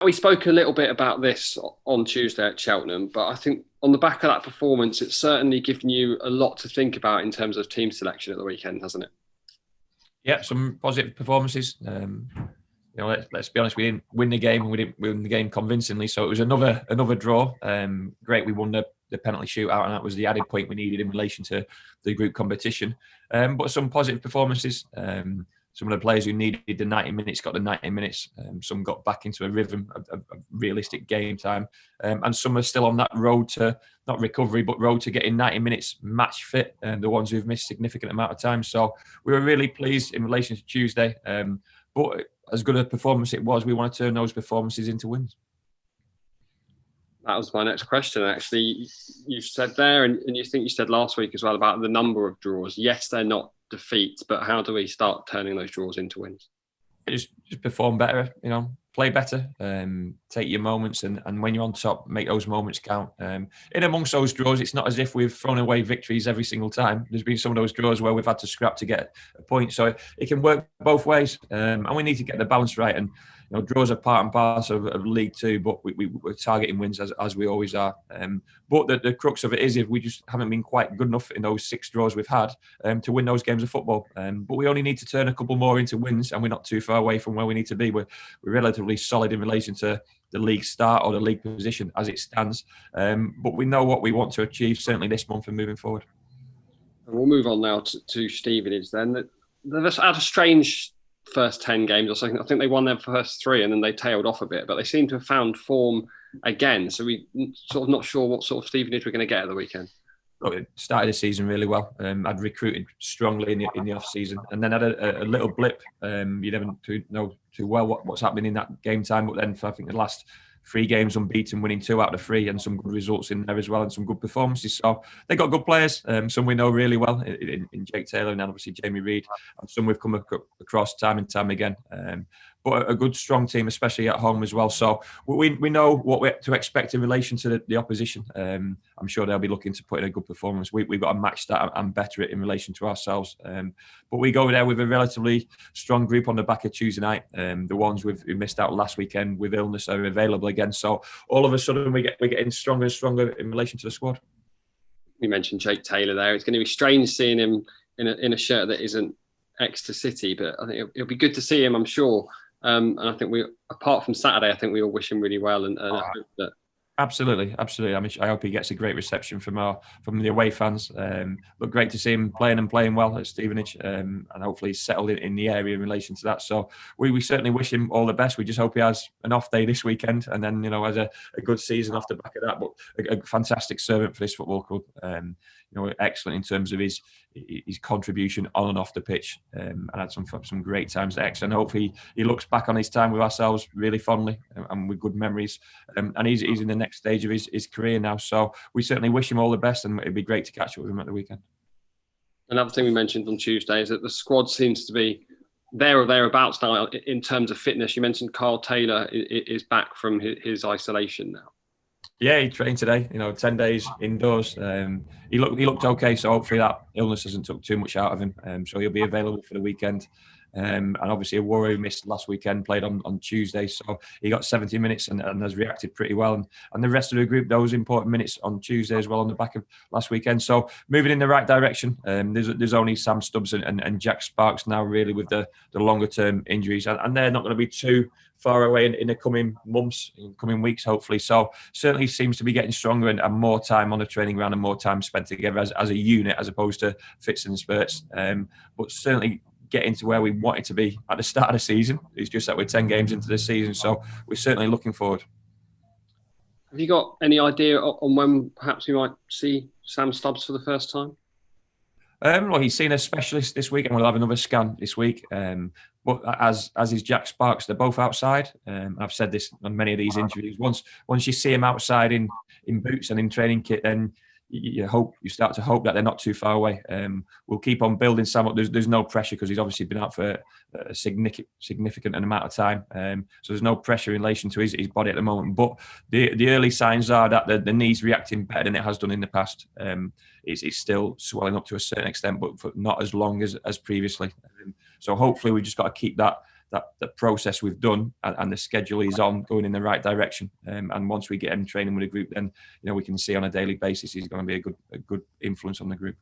We spoke a little bit about this on Tuesday at Cheltenham, but I think on the back of that performance, it's certainly given you a lot to think about in terms of team selection at the weekend, hasn't it? Yeah, some positive performances. Let's be honest, we didn't win the game, and we didn't win the game convincingly. So it was another draw. Great, we won the penalty shootout, and that was the added point we needed in relation to the group competition. But some positive performances. Some of the players who needed the 90 minutes got the 90 minutes. Some got back into a rhythm of realistic game time. And some are still on that road to, not recovery, but road to getting 90 minutes match fit, and the ones who've missed significant amount of time. So we were really pleased in relation to Tuesday. But as good a performance it was, we want to turn those performances into wins. That was my next question, actually. You said there, and you think you said last week as well, about the number of draws. Yes, they're not defeats, but how do we start turning those draws into wins? Just perform better, play better, take your moments, and when you're on top, make those moments count. In amongst those draws, it's not as if we've thrown away victories every single time. There's been some of those draws where we've had to scrap to get a point, so it can work both ways, and we need to get the balance right. And draws are part and parcel of League Two, but we're targeting wins as we always are. But the crux of it is, if we just haven't been quite good enough in those 6 draws we've had to win those games of football. But we only need to turn a couple more into wins, and we're not too far away from where we need to be. We're relatively solid in relation to the league start or the league position as it stands. But we know what we want to achieve, certainly this month and moving forward. And we'll move on now to Stevenage then. They've had a strange first 10 games or something. I think they won their first 3 and then they tailed off a bit, but they seem to have found form again. So we sort of not sure what sort of Stevenage we're going to get at the weekend. Well, it started the season really well. I'd recruited strongly in the off season, and then had a little blip. You never know too well what's happening in that game time. But then I think the last 3 games unbeaten, winning 2 out of 3, and some good results in there as well, and some good performances. So they got good players. Some we know really well in Jake Taylor and obviously Jamie Reid, and some we've come across time and time again. But a good, strong team, especially at home as well. So we know what we're to expect in relation to the opposition. I'm sure they'll be looking to put in a good performance. We've got to match that and better it in relation to ourselves. But we go there with a relatively strong group on the back of Tuesday night. The ones who missed out last weekend with illness are available again. So all of a sudden we're getting stronger and stronger in relation to the squad. You mentioned Jake Taylor there. It's going to be strange seeing him in a shirt that isn't Exeter City, but I think it'll be good to see him, I'm sure. And I think apart from Saturday, I think we all wish him really well, and I hope that. Absolutely. I hope he gets a great reception from the away fans. But great to see him playing well at Stevenage, and hopefully he's settled in the area in relation to that. So we certainly wish him all the best. We just hope he has an off day this weekend, and then has a good season off the back of that. But a fantastic servant for this football club. Excellent in terms of his contribution on and off the pitch, and had some great times at Exeter. And hopefully he looks back on his time with ourselves really fondly and with good memories. And he's in the next stage of his career now. So we certainly wish him all the best, and it'd be great to catch up with him at the weekend. Another thing we mentioned on Tuesday is that the squad seems to be there or thereabouts now in terms of fitness. You mentioned Kyle Taylor is back from his isolation now. Yeah, he trained today. 10 days indoors. He looked okay, so hopefully that illness hasn't took too much out of him. So he'll be available for the weekend. And obviously, Aworo, who missed last weekend, played on Tuesday, so he got 70 minutes and has reacted pretty well. And the rest of the group, those important minutes on Tuesday as well on the back of last weekend. So moving in the right direction. There's only Sam Stubbs and Jack Sparks now really with the longer term injuries, and they're not going to be too far away in the coming months, in coming weeks, hopefully. So certainly seems to be getting stronger and more time on the training ground and more time spent together as a unit as opposed to fits and spurts. But certainly getting to where we wanted to be at the start of the season. It's just that we're 10 games into the season, so we're certainly looking forward. Have you got any idea on when perhaps we might see Sam Stubbs for the first time? Well, he's seen a specialist this week, and we'll have another scan this week. But as is Jack Sparks, they're both outside. I've said this on many of these interviews. Once you see him outside in boots and in training kit, then you start to hope that they're not too far away. We'll keep on building Sam up. There's no pressure because he's obviously been out for a significant amount of time. So there's no pressure in relation to his body at the moment. But the early signs are that the knee's reacting better than it has done in the past. It's still swelling up to a certain extent, but for not as long as previously. So hopefully we've just got to keep that that process we've done and the schedule he's on going in the right direction. And once we get him training with a group, then we can see on a daily basis he's going to be a good influence on the group.